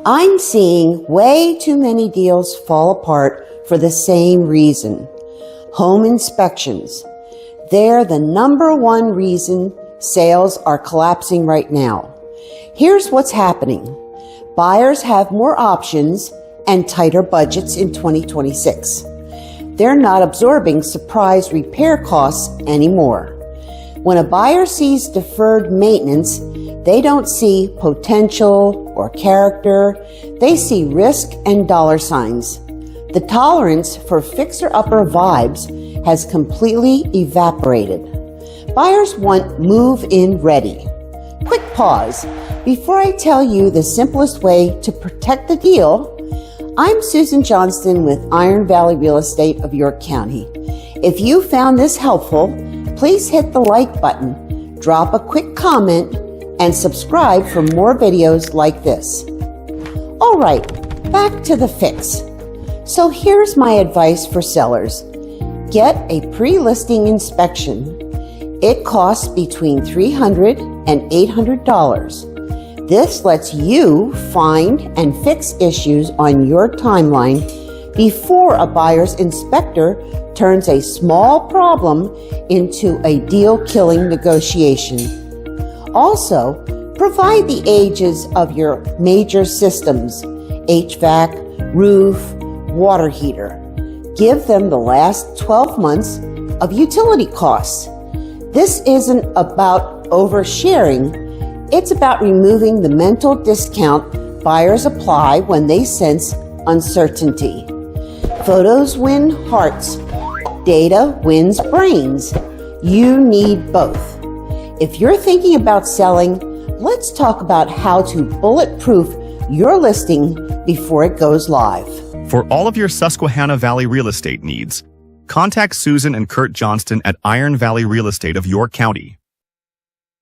I'm seeing way too many deals fall apart for the same reason. Home inspections. They're the number one reason sales are collapsing right now. Here's what's happening. Buyers have more options and tighter budgets in 2026. They're not absorbing surprise repair costs anymore. When a buyer sees deferred maintenance, they don't see potential or character. They see risk and dollar signs. The tolerance for fixer-upper vibes has completely evaporated. Buyers want move-in ready. Quick pause. Before I tell you the simplest way to protect the deal, I'm Susan Johnston with Iron Valley Real Estate of York County. If you found this helpful, please hit the like button, drop a quick comment, and subscribe for more videos like this. All right, back to the fix. So here's my advice for sellers. Get a pre-listing inspection. It costs between $300 and $800. This lets you find and fix issues on your timeline before a buyer's inspector turns a small problem into a deal-killing negotiation. Also, provide the ages of your major systems, HVAC, roof, water heater. Give them the last 12 months of utility costs. This isn't about oversharing. It's about removing the mental discount buyers apply when they sense uncertainty. Photos win hearts. Data wins brains. You need both. If you're thinking about selling, let's talk about how to bulletproof your listing before it goes live. For all of your Susquehanna Valley real estate needs, contact Susan and Kurt Johnston at Iron Valley Real Estate of York County.